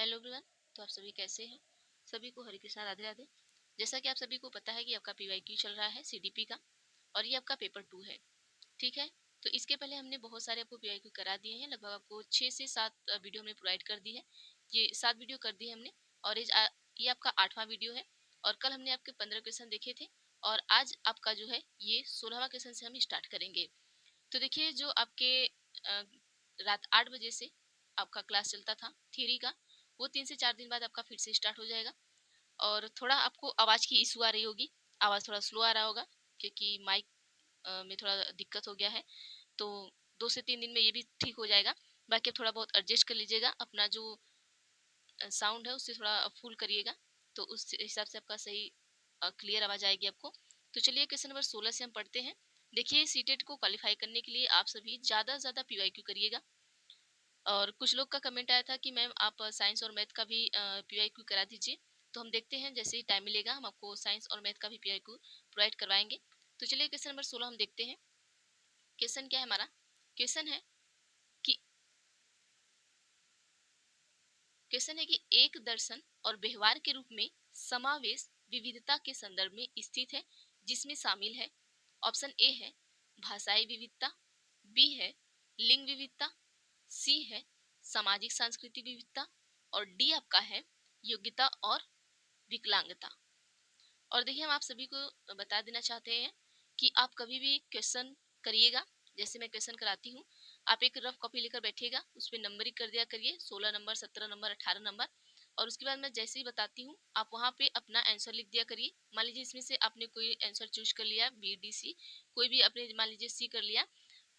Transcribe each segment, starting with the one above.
Hello everyone. तो आप सभी कैसे हैं? सभी को हरे कृष्णा, राधे राधे। जैसा कि आप सभी को पता है कि आपका पीवाईक्यू चल रहा है सीडीपी का, और ये आपका पेपर 2 है। ठीक है, तो इसके पहले हमने बहुत सारे आपको पीवाईक्यू करा दिए हैं। लगभग आपको 6 से 7 वीडियो हमने प्रोवाइड कर दी है। ये 7 वीडियो कर दी है हमने, और ये आपका 8वां वीडियो है। और कल हमने आपके 15 क्वेश्चन देखे थे, और आज आपका जो है ये 16वां क्वेश्चन से हम स्टार्ट करेंगे। तो देखिए, जो आपके रात 8 बजे से आपका क्लास चलता था थ्योरी का, वो 3 से 4 दिन बाद आपका फिर से स्टार्ट हो जाएगा। और थोड़ा आपको आवाज़ की इशू आ रही होगी, आवाज़ थोड़ा स्लो आ रहा होगा, क्योंकि माइक में थोड़ा दिक्कत हो गया है। तो 2 से 3 दिन में ये भी ठीक हो जाएगा। बाकी आप थोड़ा बहुत एडजस्ट कर लीजिएगा, अपना जो साउंड है उससे थोड़ा फुल करिएगा, तो उस हिसाब से आपका सही क्लियर आवाज़ आएगी आपको। तो चलिए क्वेश्चन नंबर 16 से हम पढ़ते हैं। देखिए, सीटेट को क्वालिफाई करने के लिए आप सभी ज़्यादा से ज़्यादा पीवाईक्यू करिएगा। और कुछ लोग का कमेंट आया था कि मैम आप साइंस और मैथ का भी पीवाईक्यू करा दीजिए। तो हम देखते हैं, जैसे ही टाइम मिलेगा हम आपको साइंस और मैथ का भी पीवाईक्यू प्रोवाइड करवाएंगे। तो चलिए क्वेश्चन नंबर 16 हम देखते हैं। क्वेश्चन क्या है हमारा? कि क्वेश्चन है कि एक दर्शन और व्यवहार के रूप में समावेश विविधता के संदर्भ में स्थित है, जिसमें शामिल है। ऑप्शन ए है भाषाई विविधता, बी है लिंग विविधता, सी है सामाजिक सांस्कृतिक विविधता, और डी आपका है योग्यता और विकलांगता। और देखिए, हम आप सभी को बता देना चाहते हैं कि आप कभी भी क्वेश्चन करिएगा, जैसे मैं क्वेश्चन कराती हूँ, आप एक रफ कॉपी लेकर बैठिएगा, उस पर नंबरिंग कर दिया करिए, 16 नंबर, 17 नंबर, 18 नंबर। और उसके बाद मैं जैसे ही बताती हूँ, आप वहाँ पे अपना आंसर लिख दिया करिए। मान लीजिए इसमें से आपने कोई आंसर चूज कर लिया, बी डी सी, कोई भी आपने मान लीजिए सी कर लिया,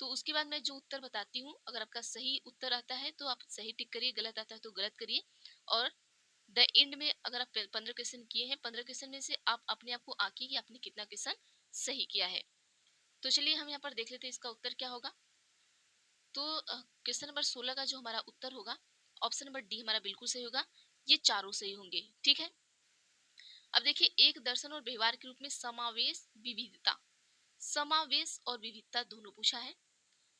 तो उसके बाद मैं जो उत्तर बताती हूँ, अगर आपका सही उत्तर आता है तो आप सही टिक करिए, गलत आता है तो गलत करिए। और द एंड में अगर आप 15 क्वेश्चन किए हैं, 15 क्वेश्चन में से आप अपने आप को आंकिए कि आपने कितना क्वेश्चन सही किया है। तो चलिए हम यहाँ पर देख लेते हैं इसका उत्तर क्या होगा। तो क्वेश्चन नंबर 16 का जो हमारा उत्तर होगा, ऑप्शन नंबर डी हमारा बिल्कुल सही होगा। ये चारों सही होंगे। ठीक है, अब देखिए, एक दर्शन और व्यवहार के रूप में समावेश विविधता, समावेश और विविधता दोनों पूछा है।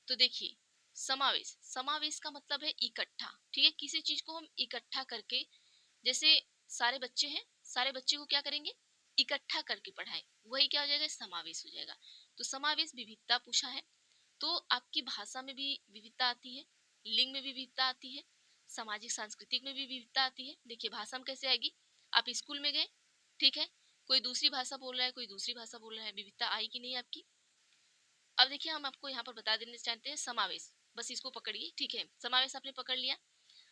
तो देखिए, समावेश, समावेश का मतलब है इकट्ठा। ठीक है, किसी चीज को हम इकट्ठा करके, जैसे सारे बच्चे हैं, सारे बच्चे को क्या करेंगे, इकट्ठा करके पढ़ाएं, वही क्या हो जाएगा, समावेश हो जाएगा। तो समावेश विविधता पूछा है। तो आपकी भाषा में भी विविधता आती है, लिंग में भी विविधता आती है, सामाजिक सांस्कृतिक में भी विविधता आती है। देखिए, भाषा में कैसे आएगी, आप स्कूल में गए, ठीक है, कोई दूसरी भाषा बोल रहा है, कोई दूसरी भाषा बोल रहा है, विविधता आई कि नहीं आपकी? अब देखिए, हम आपको यहाँ पर बता देना चाहते हैं समावेश, बस इसको पकड़िए। ठीक है, समावेश आपने पकड़ लिया।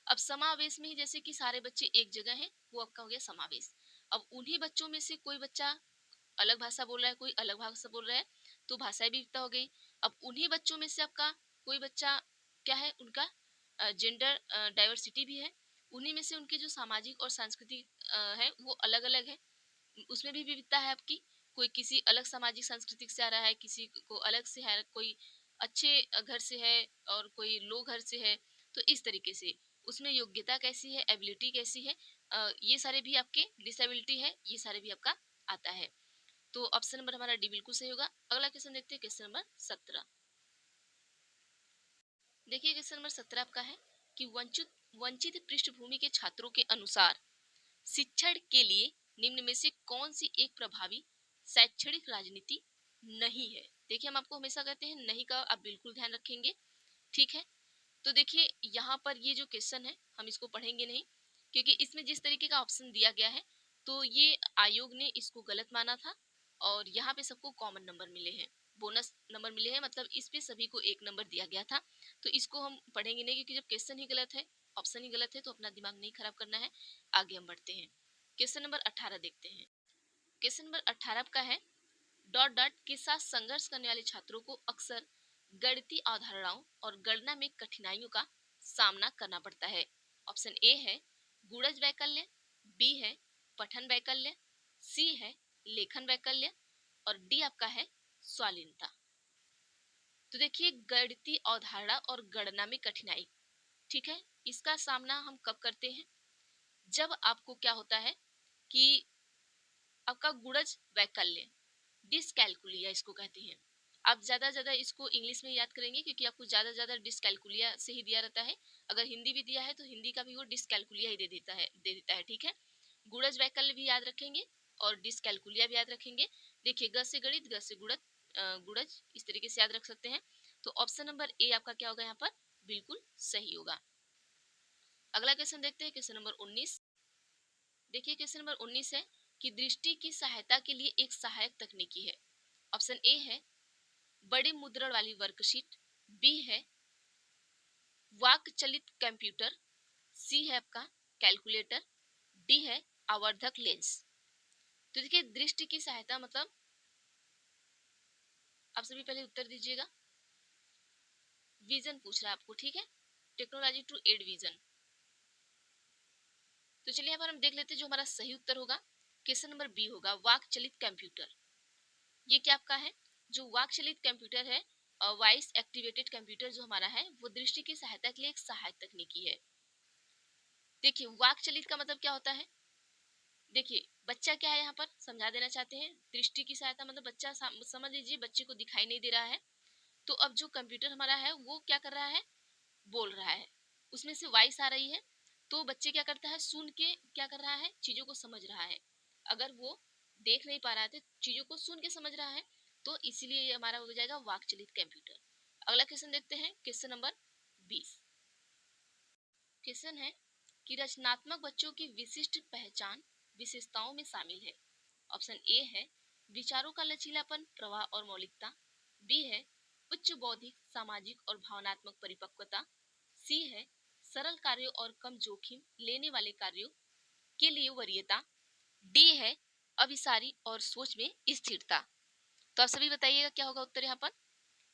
अब समावेश में ही जैसे कि सारे बच्चे एक जगह हैं, वो आपका हो गया समावेश। अब उन्हीं बच्चों में से कोई बच्चा अलग भाषा बोल रहा है, कोई अलग भाषा बोल रहा है, तो भाषाई विविधता हो गई। अब उन्हीं बच्चों में से आपका कोई बच्चा क्या है, उनका जेंडर डाइवर्सिटी भी है, उन्हीं में से उनके जो सामाजिक और सांस्कृतिक है वो अलग अलग है, उसमें भी विविधता है आपकी। कोई किसी अलग सामाजिक सांस्कृतिक से आ रहा है, किसी को अलग से है, कोई अच्छे घर से है और कोई लो घर से है। तो इस तरीके से उसमें योग्यता कैसी है, एबिलिटी कैसी है, ये सारे भी आपके, डिसेबिलिटी है, ये सारे भी आपका आता है। तो ऑप्शन नंबर हमारा डी बिल्कुल सही होगा। अगला क्वेश्चन देखते हैं, क्वेश्चन नंबर 17। देखिए, क्वेश्चन नंबर 17 आपका है कि वंचित वंचित पृष्ठभूमि के छात्रों के अनुसार शिक्षण के लिए निम्न में से कौन सी एक प्रभावी शैक्षणिक राजनीति नहीं है। देखिए, हम आपको हमेशा कहते हैं नहीं का आप बिल्कुल ध्यान रखेंगे। ठीक है, तो देखिए, यहाँ पर ये जो क्वेश्चन है हम इसको पढ़ेंगे नहीं, क्योंकि इसमें जिस तरीके का ऑप्शन दिया गया है, तो ये आयोग ने इसको गलत माना था, और यहाँ पे सबको कॉमन नंबर मिले हैं, बोनस नंबर मिले हैं, मतलब इस पे सभी को 1 नंबर दिया गया था। तो इसको हम पढ़ेंगे नहीं, क्योंकि जब क्वेश्चन ही गलत है, ऑप्शन ही गलत है, तो अपना दिमाग नहीं खराब करना है। आगे हम बढ़ते हैं, क्वेश्चन नंबर 18 देखते हैं। क्वेश्चन नंबर 18 का है, डॉट डॉट के साथ संघर्ष करने वाले छात्रों को अक्सर गणितीय अवधारणाओं और गणना में कठिनाइयों का सामना करना पड़ता है। ऑप्शन ए है गूढ़ज वैकल्य, बी है पठन वैकल्य, सी है लेखन वैकल्य, और डी आपका है स्वालीनता। तो देखिए, गणितीय अवधारणा और गणना में कठिनाई, ठीक है, इसका सामना हम कब करते हैं, जब आपको क्या होता है कि आपका गुणज वैकल्य, डिसकैलकुलिया इसको कहते हैं, आप ज़्यादा इसको इंग्लिश में याद करेंगे क्योंकि आपको ज़्यादा डिस्कैलकुलिया से ही दिया रहता है। अगर हिंदी भी दिया है तो हिंदी का भी वो डिस्कैलकुलिया ही दे देता है, ठीक है। गुणज वैकल्य भी याद रखेंगे और डिस्कैलकुलिया भी याद रखेंगे। देखिए, ग से गणित, ग से गुणज, गुणज इस तरीके से याद रख सकते हैं। तो ऑप्शन नंबर ए आपका क्या होगा यहाँ पर, बिल्कुल सही होगा। अगला क्वेश्चन देखते हैं, क्वेश्चन नंबर 19। देखिए क्वेश्चन नंबर 19 है कि दृष्टि की सहायता के लिए एक सहायक तकनीकी है। ऑप्शन ए है बड़े मुद्रण वाली वर्कशीट, बी है वाक चलित कंप्यूटर, सी है आपका कैलकुलेटर, डी है आवर्धक लेंस। तो देखिए, दृष्टि की सहायता मतलब, आप सभी पहले उत्तर दीजिएगा। विजन पूछ रहा है आपको, ठीक है, टेक्नोलॉजी टू एड विजन। तो चलिए यहाँ पर हम देख लेते हैं जो हमारा सही उत्तर होगा। क्वेश्चन नंबर बी होगा वाक चलित कंप्यूटर। ये क्या आपका है, जो वाक चलित कंप्यूटर है, वॉइस एक्टिवेटेड कंप्यूटर जो हमारा है, वो दृष्टि की सहायता के लिए एक सहायक तकनीकी है। देखिए, वाक चलित का मतलब क्या होता है। देखिए, बच्चा क्या है, यहाँ पर समझा देना चाहते हैं। दृष्टि की सहायता मतलब बच्चा, समझ लीजिए बच्चे को दिखाई नहीं दे रहा है, तो अब जो कंप्यूटर हमारा है वो क्या कर रहा है, बोल रहा है, उसमें से वॉइस आ रही है। तो बच्चे क्या करता है, सुन के क्या कर रहा है, चीजों को समझ रहा है। अगर वो देख नहीं पा रहा था, चीजों को सुन के समझ रहा है, तो इसीलिए ये हमारा हो जाएगा वाक चलित कंप्यूटर। अगला क्वेश्चन देखते हैं, क्वेश्चन नंबर 20। क्वेश्चन है कि रचनात्मक बच्चों की विशिष्ट पहचान विशेषताओं में शामिल है। ऑप्शन ए है विचारों का लचीलापन, प्रवाह और मौलिकता, बी है उच्च बौद्धिक, सामाजिक और भावनात्मक परिपक्वता, सी है सरल कार्यों और कम जोखिम लेने वाले कार्यों के लिए वरीयता, डी है अभिसारी और सोच में स्थिरता। तो आप सभी बताइएगा क्या होगा उत्तर यहाँ पर।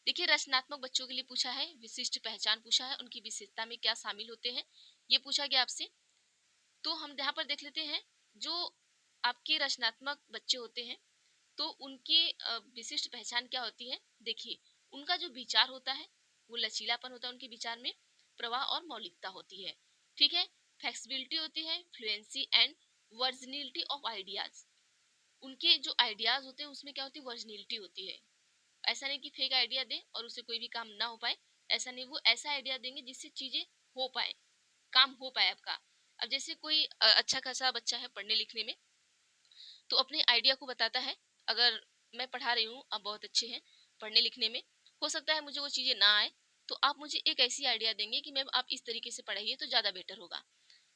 देखिए, रचनात्मक बच्चों के लिए पूछा है, विशिष्ट पहचान पूछा है, उनकी विशेषता में क्या शामिल होते हैं, ये पूछा गया आपसे। तो हम यहाँ पर देख लेते हैं, जो आपके रचनात्मक बच्चे होते हैं, तो उनकी विशिष्ट पहचान क्या होती है। देखिए, उनका जो विचार होता है वो लचीलापन होता है, उनके विचार में प्रवाह और मौलिकता होती है, ठीक है। फ्लेक्सिबिलिटी होती है, फ्लुएंसी एंड वर्जिनिलिटी ऑफ आइडियाज। उनके जो आइडियाज होते हैं उसमें क्या होती है, वर्जिनिलिटी होती है। ऐसा नहीं कि फेक आइडिया दे और उससे कोई भी काम ना हो पाए, ऐसा नहीं, वो ऐसा आइडिया देंगे जिससे चीजें हो पाए, काम हो पाए आपका। अब जैसे कोई अच्छा खासा बच्चा है पढ़ने लिखने में, तो अपने आइडिया को बताता है। अगर मैं पढ़ा रही हूँ, आप बहुत अच्छे हैं पढ़ने लिखने में, हो सकता है मुझे वो चीजें ना आए, तो आप मुझे एक ऐसी आइडिया देंगे कि मैम आप इस तरीके से पढ़ाइए तो ज्यादा बेटर होगा।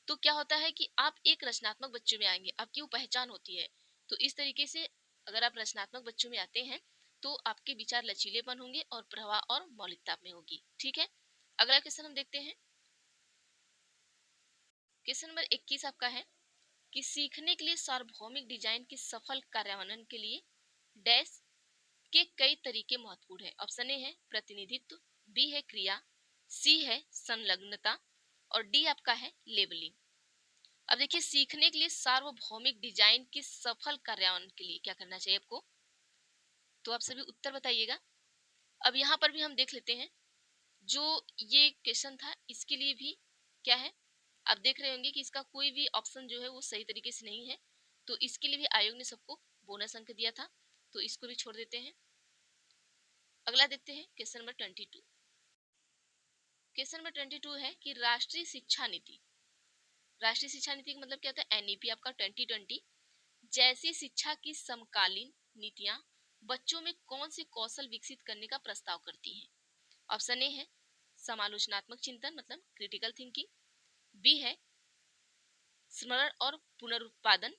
तो क्या होता है कि आप एक रचनात्मक बच्चों में आएंगे, आपकी वो पहचान होती है। तो इस तरीके से अगर आप रचनात्मक बच्चों में आते हैं तो आपके विचार लचीलेपन होंगे और प्रवाह और मौलिकता में होगी, ठीक है। अगला क्वेश्चन हम देखते हैं, क्वेश्चन नंबर 21 आपका है कि सीखने के लिए सार्वभौमिक डिजाइन के सफल कार्यान्वयन के लिए डैश के कई तरीके महत्वपूर्ण है। ऑप्शन ए है प्रतिनिधित्व, बी है क्रिया, सी है संलग्नता और डी आपका है लेबलिंग। अब देखिए, सीखने के लिए सार्वभौमिक डिजाइन के सफल कार्यान्वयन के लिए क्या करना चाहिए आपको, तो आप सभी उत्तर बताइएगा। अब यहाँ पर भी हम देख लेते हैं, जो ये क्वेश्चन था इसके लिए भी क्या है, आप देख रहे होंगे कि इसका कोई भी ऑप्शन जो है वो सही तरीके से नहीं है। तो इसके लिए भी आयोग ने सबको बोनस अंक दिया था, तो इसको भी छोड़ देते हैं। अगला देखते हैं, क्वेश्चन नंबर 22। क्वेश्चन नंबर 22 है कि राष्ट्रीय शिक्षा नीति, राष्ट्रीय शिक्षा नीति का मतलब क्या होता है, एनईपी आपका 2020 जैसी शिक्षा की समकालीन नीतियां बच्चों में कौन से कौशल विकसित करने का प्रस्ताव करती हैं। ऑप्शन ए है समालोचनात्मक चिंतन मतलब क्रिटिकल थिंकिंग, बी है स्मरण और पुनरुत्पादन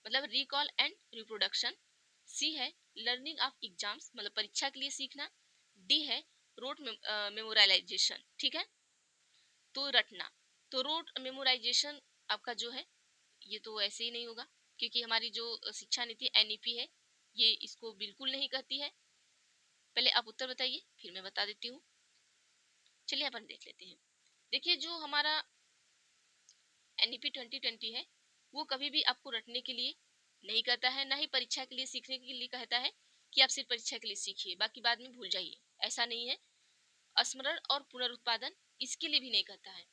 मतलब रिकॉल एंड रिप्रोडक्शन, सी है लर्निंग ऑफ एग्जाम्स मतलब परीक्षा के लिए सीखना, डी है रोट मेमोराइजेशन, ठीक है, तो रटना। तो रोट मेमोराइजेशन आपका जो है ये तो ऐसे ही नहीं होगा, क्योंकि हमारी जो शिक्षा नीति एनईपी है ये इसको बिल्कुल नहीं कहती है। पहले आप उत्तर बताइए फिर मैं बता देती हूँ। चलिए अपन देख लेते हैं। देखिए, जो हमारा एनईपी 2020 है वो कभी भी आपको रटने के लिए नहीं कहता है, ना ही परीक्षा के लिए सीखने के लिए कहता है कि आप सिर्फ परीक्षा के लिए सीखिए बाकी बाद में भूल जाइए, ऐसा नहीं है। स्मरण और पुनरुत्पादन इसके लिए भी नहीं कहता है।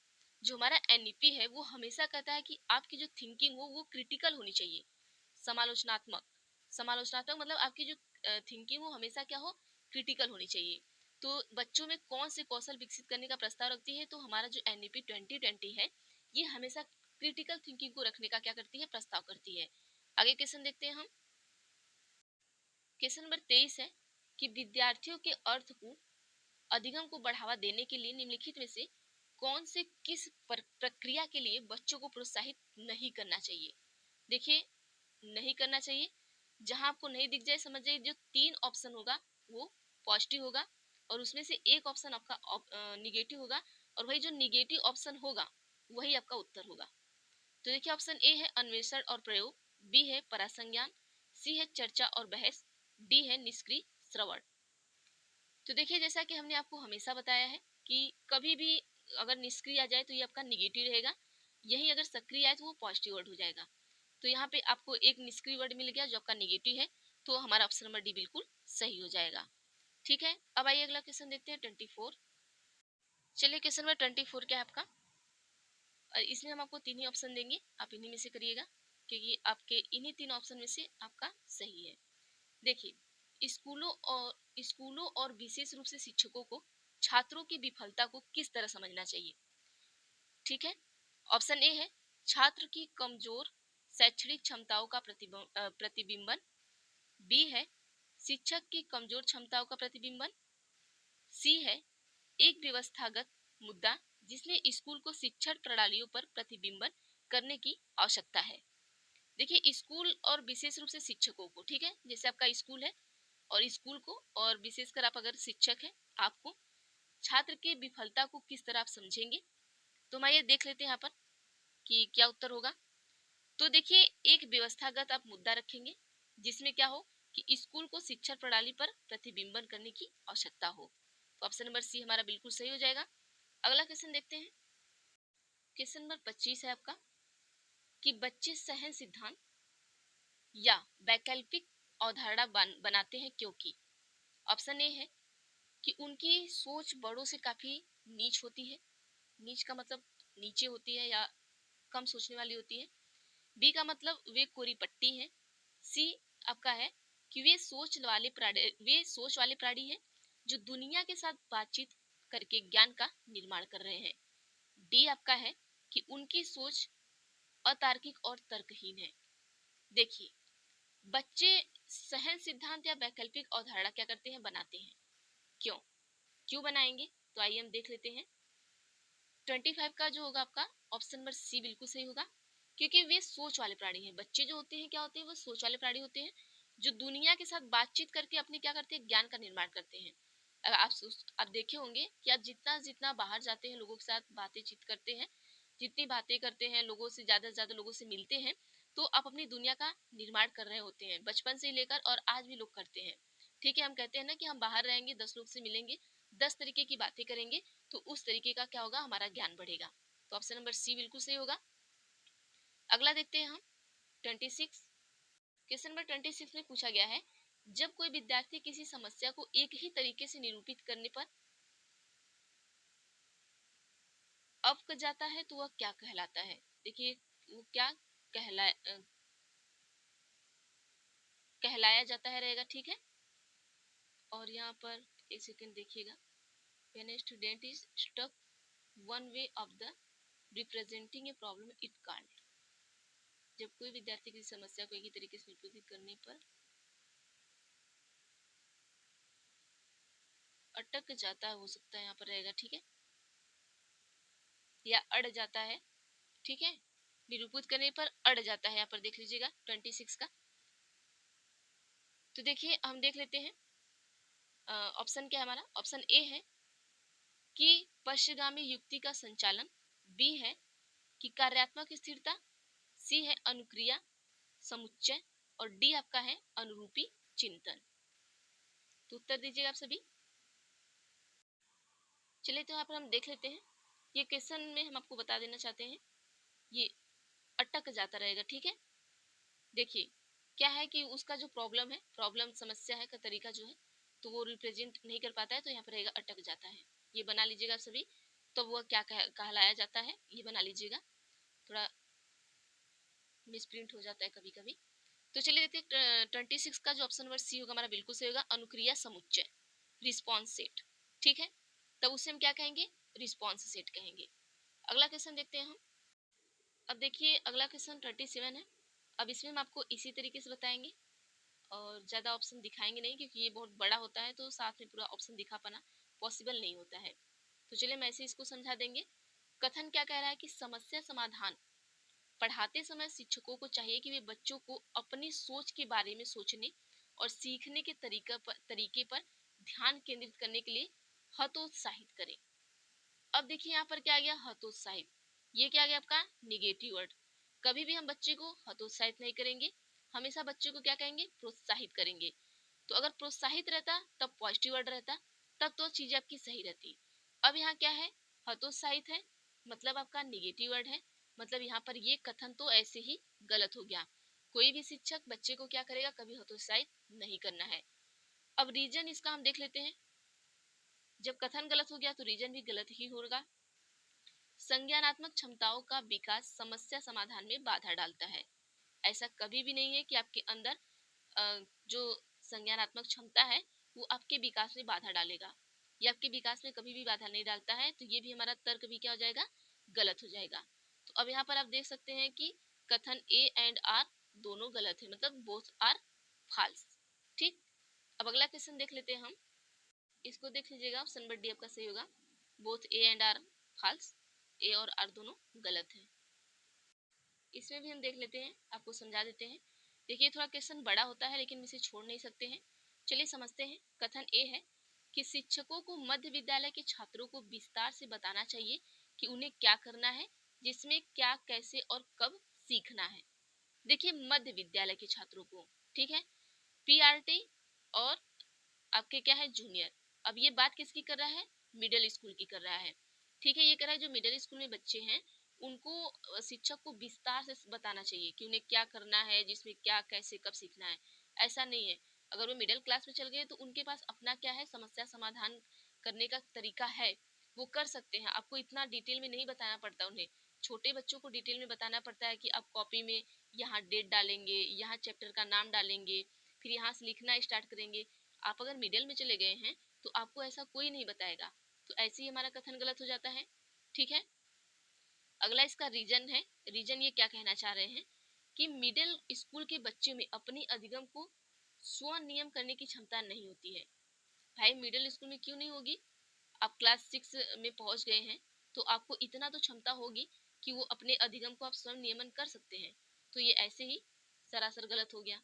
जो हमारा एनईपी है वो हमेशा कहता है कि आपकी जो थिंकिंग हो वो क्रिटिकल होनी चाहिए, समालोचनात्मक। समालोचनात्मक मतलब आपकी जो थिंकिंग हो हमेशा क्या हो, क्रिटिकल होनी चाहिए। तो बच्चों में कौन से कौशल विकसित करने का प्रस्ताव रखती है, तो हमारा जो एनईपी 2020 है ये हमेशा क्रिटिकल थिंकिंग को रखने का क्या करती है, प्रस्ताव करती है। आगे क्वेश्चन देखते हैं हम। क्वेश्चन नंबर 23 है कि विद्यार्थियों के अर्थ को अधिगम को बढ़ावा देने के लिए निम्नलिखित में से कौन से किस प्रक्रिया के लिए बच्चों को प्रोत्साहित नहीं करना चाहिए। देखिए, नहीं करना चाहिए, जहां आपको नहीं दिख जाए समझ जाइए जो 3 ऑप्शन होगा वो पॉजिटिव होगा और उसमें से एक ऑप्शन आपका निगेटिव होगा, और वही जो निगेटिव ऑप्शन होगा वही आपका उत्तर होगा। तो देखिए, ऑप्शन ए है अन्वेषण और प्रयोग, बी है परासंज्ञान, सी है चर्चा और बहस, डी है निष्क्रिय श्रवण। तो देखिए, जैसा कि हमने आपको हमेशा बताया है कि कभी भी अगर निष्क्रिय आ जाए तो ये आपका निगेटिव रहेगा, यही अगर सक्रिय आए तो वो पॉजिटिव वर्ड हो जाएगा। तो यहाँ पे आपको एक निष्क्रिय वर्ड मिल गया जो आपका निगेटिव है, तो हमारा ऑप्शन नंबर डी बिल्कुल सही हो जाएगा। ठीक है, अब आइए अगला क्वेश्चन देखते हैं 24। चलिए, क्वेश्चन नंबर 24 क्या है आपका, और इसमें हम आपको 3 ही ऑप्शन देंगे, आप इन्हीं में से करिएगा क्योंकि आपके इन्हीं 3 ऑप्शन में से आपका सही है। देखिए, स्कूलों और विशेष रूप से शिक्षकों को छात्रों की विफलता को किस तरह समझना चाहिए। ठीक है, ऑप्शन ए है छात्र की कमजोर शैक्षणिक क्षमताओं का प्रतिबिंबन, बी है शिक्षक की कमजोर क्षमताओं का प्रतिबिंबन, सी है एक व्यवस्थागत मुद्दा जिसमें स्कूल को शिक्षण प्रणालियों पर प्रतिबिंबन करने की आवश्यकता है। देखिए, स्कूल और विशेष रूप से शिक्षकों को, ठीक है, जैसे आपका स्कूल है और स्कूल को, और विशेषकर आप अगर शिक्षक हैं, आपको छात्र की विफलता को किस तरह आप समझेंगे। तो मैं ये देख लेते हैं यहाँ पर कि क्या उत्तर होगा। तो देखिए, एक व्यवस्थागत आप मुद्दा रखेंगे जिसमें क्या हो कि स्कूल को शिक्षा प्रणाली पर प्रतिबिंबन करने की आवश्यकता हो। तो ऑप्शन नंबर सी हमारा बिल्कुल सही हो जाएगा। अगला क्वेश्चन देखते हैं। क्वेश्चन नंबर 25 है आपका कि बच्चे सहन सिद्धांत या वैकल्पिक अवधारणा बनाते हैं क्योंकि। ऑप्शन ए है कि उनकी सोच बड़ों से काफी नीच होती है, नीच का मतलब नीचे होती है या कम सोचने वाली होती है, बी का मतलब वे कोरी पट्टी है, सी आपका है कि वे सोच वाले प्राणी हैं जो दुनिया के साथ बातचीत करके ज्ञान का निर्माण कर रहे हैं, डी आपका है कि उनकी सोच अतार्किक और तर्कहीन है। देखिए, बच्चे सहन सिद्धांत या वैकल्पिक अवधारणा क्या करते हैं, बनाते हैं। क्यों क्यों बनाएंगे, तो आइए हम देख लेते हैं। 25 का जो होगा आपका ऑप्शन नंबर सी बिल्कुल सही होगा, क्योंकि वे सोच वाले प्राणी हैं। बच्चे जो होते हैं क्या होते हैं, वो सोच वाले प्राणी होते हैं जो दुनिया के साथ बातचीत करके अपने क्या करते हैं, ज्ञान का निर्माण करते हैं। अगर आप देखे होंगे कि आप जितना जितना बाहर जाते हैं, लोगों के साथ बातचीत करते हैं, जितनी बातें करते हैं, लोगों से ज्यादा लोगों से मिलते हैं, तो आप अपनी दुनिया का निर्माण कर रहे होते हैं, बचपन से लेकर और आज भी लोग करते हैं। ठीक है, हम कहते हैं ना कि हम बाहर रहेंगे, 10 लोग से मिलेंगे, 10 तरीके की बातें करेंगे, तो उस तरीके का क्या होगा, हमारा ज्ञान बढ़ेगा। तो ऑप्शन नंबर सी बिल्कुल सही होगा। अगला देखते हैं हम 26। क्वेश्चन नंबर 26 में पूछा गया है, जब कोई विद्यार्थी किसी समस्या को एक ही तरीके से निरूपित करने पर अवक जाता है तो वह क्या कहलाता है। देखिए, वो क्या कहला कहलाया जाता है रहेगा। ठीक है, और यहाँ पर एक सेकंड देखिएगा। When a student is stuck one way of the representing a problem it can't. जब कोई विद्यार्थी किसी समस्या को एक ही तरीके से निरूपित करने पर अटक जाता है, हो सकता है यहाँ पर रहेगा। ठीक है, या अड़ जाता है। ठीक है, निरूपित करने पर अड़ जाता है, यहाँ पर देख लीजिएगा 26 का। तो देखिए, हम देख लेते हैं ऑप्शन क्या है हमारा। ऑप्शन ए है कि पश्चिगामी युक्ति का संचालन, बी है कि कार्यात्मक स्थिरता, सी है अनुक्रिया समुच्चय, और डी आपका है अनुरूपी चिंतन। तो उत्तर दीजिएगा आप सभी। चलिए, तो यहाँ पर हम देख लेते हैं। ये क्वेश्चन में हम आपको बता देना चाहते हैं, ये अटक जाता रहेगा। ठीक है, देखिए क्या है कि उसका जो प्रॉब्लम समस्या है का तरीका जो है, तो वो रिप्रेजेंट नहीं कर पाता है, तो यहाँ पर रहेगा अटक जाता है। ये बना लीजिएगा आप सभी। तो वो क्या कहलाया जाता है, ये बना लीजिएगा, थोड़ा मिसप्रिंट हो जाता है कभी कभी। तो चलिए देखते हैं 26 का जो ऑप्शन नंबर सी होगा हमारा बिल्कुल सही होगा, अनुक्रिया समुच्चय। रिस्पॉन्स सेट, ठीक है, तब उससे हम क्या कहेंगे, रिस्पॉन्स सेट कहेंगे। अगला क्वेश्चन देखते हैं हम। अब देखिए अगला क्वेश्चन 37 है। अब इसमें हम आपको इसी तरीके से बताएंगे और ज़्यादा ऑप्शन दिखाएंगे नहीं, क्योंकि ये बहुत बड़ा होता है तो साथ में पूरा ऑप्शन दिखा पाना पॉसिबल नहीं होता है। तो चलिए मैं ऐसे इसको समझा देंगे। कथन क्या कह रहा है कि समस्या समाधान पढ़ाते समय शिक्षकों को चाहिए कि वे बच्चों को अपनी सोच के बारे में सोचने और सीखने के तरीके पर ध्यान केंद्रित करने के लिए हतोत्साहित करें। अब देखिए यहाँ पर क्या आ गया, हतोत्साहित। ये क्या आ गया आपका, निगेटिव वर्ड। कभी भी हम बच्चे को हतोत्साहित नहीं करेंगे, हमेशा बच्चे को क्या कहेंगे, प्रोत्साहित करेंगे। तो अगर प्रोत्साहित रहता तब पॉजिटिव वर्ड रहता, तब तो चीजें आपकी सही रहती। अब यहाँ क्या है, हतोत्साहित है, मतलब आपका निगेटिव वर्ड है, मतलब यहाँ पर ये कथन तो ऐसे ही गलत हो गया। कोई भी शिक्षक बच्चे को क्या करेगा, कभी हतोत्साहित नहीं करना है। अब रीजन इसका हम देख लेते हैं। जब कथन गलत हो गया तो रीजन भी गलत ही होगा। संज्ञानात्मक क्षमताओं का विकास समस्या समाधान में बाधा डालता है। ऐसा कभी भी नहीं है कि आपके अंदर जो संज्ञानात्मक क्षमता है वो आपके विकास में बाधा डालेगा। ये आपके विकास में कभी भी बाधा नहीं डालता है, तो ये भी हमारा तर्क भी क्या हो जाएगा, गलत हो जाएगा। तो अब यहाँ पर आप देख सकते हैं कि कथन ए एंड आर दोनों गलत है, मतलब बोथ आर फॉल्स। ठीक, अब अगला क्वेश्चन देख लेते हैं हम। इसको देख लीजिएगा, ऑप्शन नंबर डी आपका सही होगा। Both A and R false, A और आर दोनों गलत है। इसमें भी हम देख लेते हैं, आपको समझा देते हैं। देखिए थोड़ा क्वेश्चन बड़ा होता है लेकिन इसे छोड़ नहीं सकते हैं। चलिए समझते हैं। कथन ए है कि शिक्षकों को मध्य विद्यालय के छात्रों को विस्तार से बताना चाहिए कि उन्हें क्या करना है, जिसमें क्या, कैसे और कब सीखना है। देखिए मध्य विद्यालय के छात्रों को, ठीक है, पीआरटी और आपके क्या है, जूनियर। अब ये बात किसकी कर रहा है, मिडिल स्कूल की कर रहा है। ठीक है, ये कर रहा है जो मिडिल स्कूल में बच्चे हैं उनको शिक्षक को विस्तार से बताना चाहिए कि उन्हें क्या करना है, जिसमें क्या, कैसे, कब सीखना है। ऐसा नहीं है, अगर वो मिडिल क्लास में चल गए तो उनके पास अपना क्या है, समस्या समाधान करने का तरीका है, वो कर सकते हैं। आपको इतना डिटेल में नहीं बताना पड़ता उन्हें। छोटे बच्चों को डिटेल में बताना पड़ता है कि आप कॉपी में यहाँ डेट डालेंगे, यहाँ चैप्टर का नाम डालेंगे, फिर यहाँ से लिखना स्टार्ट करेंगे। आप अगर मिडिल में चले गए हैं तो आपको ऐसा कोई नहीं बताएगा, तो ऐसे ही हमारा कथन गलत हो जाता है। ठीक है, अगला इसका रीजन है। रीजन ये क्या कहना चाह रहे हैं कि मिडिल स्कूल के बच्चे में अपनी अधिगम को स्वनियम करने की क्षमता नहीं होती है। भाई मिडिल स्कूल में क्यों नहीं होगी, आप क्लास 6 में पहुंच गए हैं तो आपको इतना तो क्षमता होगी कि वो अपने अधिगम को आप स्वयं नियमन कर सकते हैं। तो ये ऐसे ही सरासर गलत हो गया।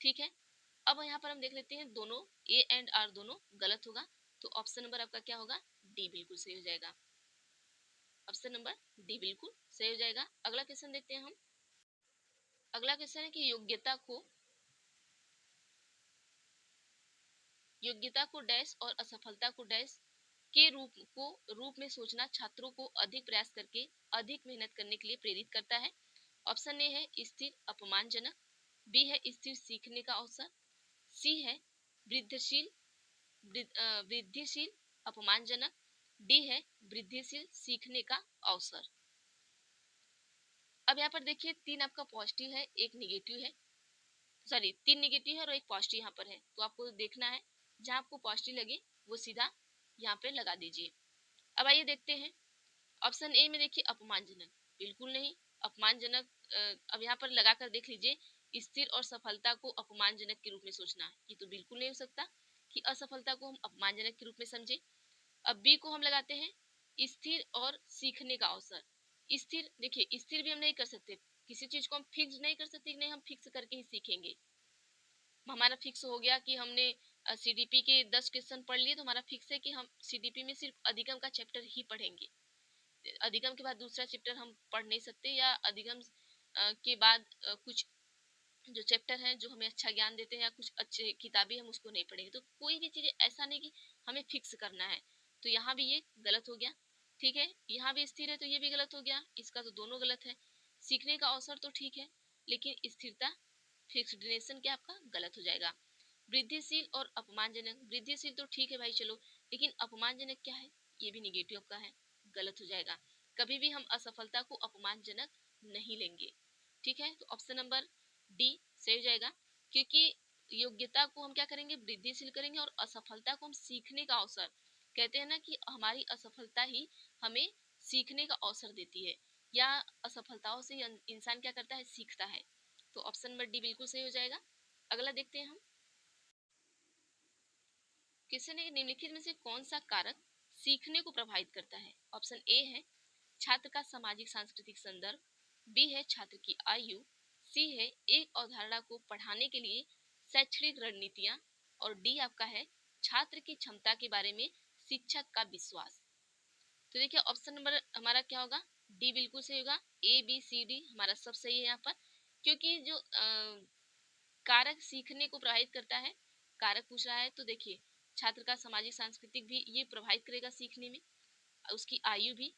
ठीक है, अब यहाँ पर हम देख लेते हैं, दोनों ए एंड आर दोनों गलत होगा, तो ऑप्शन नंबर आपका क्या होगा, डी बिल्कुल सही हो जाएगा। ऑप्शन नंबर डी बिल्कुल सही हो जाएगा। अगला क्वेश्चन देखते हैं हम। अगला क्वेश्चन है कि योग्यता को डैश और असफलता को डैश के रूप में सोचना छात्रों को अधिक प्रयास करके अधिक मेहनत करने के लिए प्रेरित करता है। ऑप्शन ए है स्थिर अपमानजनक, बी है स्थिर सीखने का अवसर, सी है वृद्धिशील वृद्धिशील अपमानजनक, डी है वृद्धिशील सीखने का अवसर। अब यहाँ पर देखिए तीन आपका पॉजिटिव है, एक निगेटिव है, सॉरी तीन निगेटिव है और एक पॉजिटिव यहाँ पर है। तो आपको देखना है जहाँ आपको पॉजिटिव लगे वो सीधा यहाँ पे लगा दीजिए। अब आइए देखते हैं। ऑप्शन ए में देखिए अपमानजनक, बिल्कुल नहीं। अपमानजनक अब यहाँ पर लगा कर देख लीजिए, स्थिर और सफलता को अपमानजनक के रूप में सोचना, ये तो बिल्कुल नहीं हो सकता कि असफलता को हम अपमानजनक के रूप में समझे। अब बी को हम लगाते हैं स्थिर और सीखने का अवसर। स्थिर, देखिए स्थिर भी हम नहीं कर सकते, किसी चीज को हम फिक्स नहीं कर सकते, नहीं हम फिक्स करके ही सीखेंगे। हमारा फिक्स हो गया कि हमने सीडीपी के 10 क्वेश्चन पढ़ लिए तो हमारा फिक्स है कि हम सीडीपी में सिर्फ अधिगम का चैप्टर ही पढ़ेंगे, अधिगम के बाद दूसरा चैप्टर हम पढ़ नहीं सकते, या अधिगम के बाद कुछ जो चैप्टर हैं जो हमें अच्छा ज्ञान देते हैं या कुछ अच्छे किताबें हम उसको नहीं पढ़ेंगे। तो कोई भी चीज़ ऐसा नहीं कि हमें फिक्स करना है, तो यहाँ भी ये गलत हो गया। ठीक है, यहाँ भी स्थिर है तो ये भी गलत हो गया, इसका तो दोनों गलत है। सीखने का अवसर तो ठीक है लेकिन स्थिरता, फिक्सडिनेशन क्या आपका गलत हो जाएगा। वृद्धिशील और अपमानजनक, वृद्धिशील तो ठीक है भाई चलो, लेकिन अपमानजनक क्या है, ये भी निगेटिव का है, गलत हो जाएगा। कभी भी हम असफलता को अपमानजनक नहीं लेंगे। ठीक है, तो ऑप्शन नंबर डी सही हो जाएगा, क्योंकि योग्यता को हम क्या करेंगे, वृद्धिशील करेंगे, और असफलता को हम सीखने का अवसर, कहते हैं ना कि हमारी असफलता ही हमें सीखने का अवसर देती है, या असफलताओं से इंसान क्या करता है, सीखता है। तो ऑप्शन नंबर डी बिल्कुल सही हो जाएगा। अगला देखते हैं हम, क्वेश्चन है निम्नलिखित में से कौन सा कारक सीखने को प्रभावित करता है। ऑप्शन ए है छात्र का सामाजिक सांस्कृतिक संदर्भ, बी है छात्र की आयु, सी है एक अवधारणा को पढ़ाने के लिए शैक्षणिक रणनीतियां, और डी आपका है छात्र की क्षमता के बारे में शिक्षक का विश्वास। तो देखिए ऑप्शन नंबर हमारा क्या होगा, डी बिल्कुल सही होगा। ए बी सी डी हमारा सब सही है यहाँ पर, क्योंकि जो कारक सीखने को प्रभावित करता है, कारक पूछ रहा है, तो देखिए छात्र का सामाजिक सांस्कृतिक भी ये प्रभावित करेगा सीखने में, उसकी आयु भी,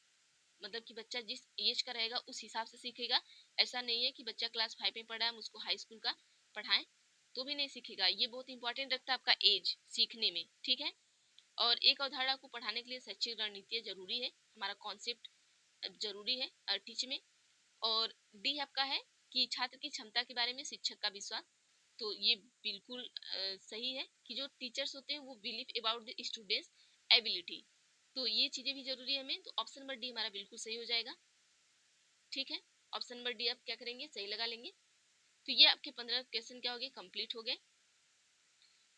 मतलब कि बच्चा जिस एज का रहेगा उस हिसाब से सीखेगा। ऐसा नहीं है कि बच्चा क्लास 5 में पढ़ा है हम उसको हाई स्कूल का पढ़ाएं तो भी नहीं सीखेगा, ये बहुत इंपॉर्टेंट रखता है आपका एज सीखने में, ठीक है। और एक अवधारणा को पढ़ाने के लिए शैक्षिक रणनीति जरूरी है, हमारा कॉन्सेप्ट जरूरी है टीच में। और डी आपका है कि छात्र की क्षमता के बारे में शिक्षक का विश्वास। तो ये बिल्कुल सही है कि जो टीचर्स होते हैं वो believe about the students ability, तो ये चीजें भी जरूरी है हमें। तो ऑप्शन नंबर डी हमारा बिल्कुल सही हो जाएगा, ठीक है। ऑप्शन नंबर डी आप क्या करेंगे, सही लगा लेंगे। तो ये आपके 15 क्वेश्चन क्या हो गए, कंप्लीट हो गए।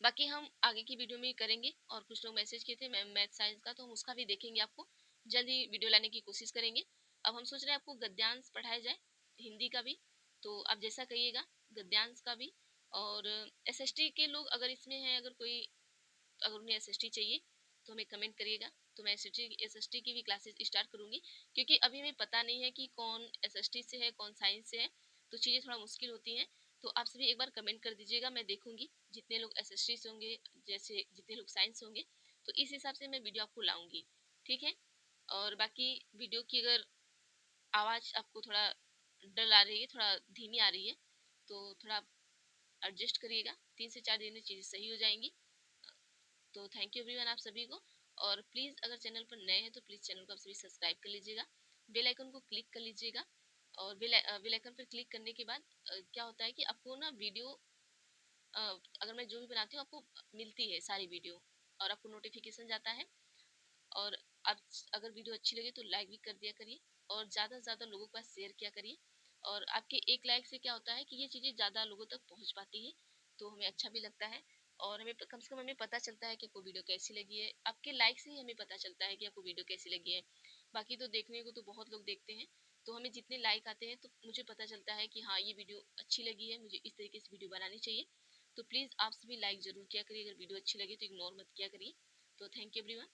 बाकी हम आगे की वीडियो में करेंगे, और कुछ लोग मैसेज किए थे मैम मैथ साइंस का, तो हम उसका भी देखेंगे, आपको जल्दी वीडियो लाने की कोशिश करेंगे। अब हम सोच रहे हैं आपको गद्यांश पढ़ाया जाए, हिंदी का भी, तो आप जैसा कहिएगा, गद्यांश का भी। और एसएसटी के लोग अगर इसमें हैं, अगर कोई, अगर उन्हें एसएसटी चाहिए तो हमें कमेंट करिएगा, तो मैं एसएसटी की भी क्लासेस स्टार्ट करूंगी, क्योंकि अभी हमें पता नहीं है कि कौन एसएसटी से है कौन साइंस से है, तो चीज़ें थोड़ा मुश्किल होती हैं। तो आप सभी एक बार कमेंट कर दीजिएगा, मैं देखूंगी जितने लोग एसएसटी से होंगे, जैसे जितने लोग साइंस से होंगे, तो इस हिसाब से मैं वीडियो आपको लाऊंगी, ठीक है। और बाकी वीडियो की अगर आवाज़ आपको थोड़ा डल आ रही है, थोड़ा धीमी आ रही है, तो थोड़ा एडजस्ट करिएगा, 3 से 4 दिन में चीज़ें सही हो जाएंगी। तो थैंक यू एवरीवन आप सभी को। और प्लीज़ अगर चैनल पर नए हैं तो प्लीज़ चैनल को आप सभी सब्सक्राइब कर लीजिएगा, बेल आइकन को क्लिक कर लीजिएगा। और बेल आइकन पर क्लिक करने के बाद क्या होता है कि आपको ना वीडियो, अगर मैं जो भी बनाती हूँ आपको मिलती है सारी वीडियो, और आपको नोटिफिकेशन जाता है। और आप अगर वीडियो अच्छी लगे तो लाइक भी कर दिया करिए, और ज़्यादा से ज़्यादा लोगों के पास शेयर किया करिए। और आपके एक लाइक से क्या होता है कि ये चीज़ें ज़्यादा लोगों तक पहुँच पाती है, तो हमें अच्छा भी लगता है, और हमें कम से कम हमें पता चलता है कि आपको वीडियो कैसी लगी है। आपके लाइक से ही हमें पता चलता है कि आपको वीडियो कैसी लगी है। बाकी तो देखने को तो बहुत लोग देखते हैं, तो हमें जितने लाइक आते हैं तो मुझे पता चलता है कि हाँ ये वीडियो अच्छी लगी है, मुझे इस तरीके से वीडियो बनानी चाहिए। तो प्लीज़ आप सभी लाइक ज़रूर किया करिए, अगर वीडियो अच्छी लगी तो इग्नोर मत किया करिए। तो थैंक यू एवरीवन।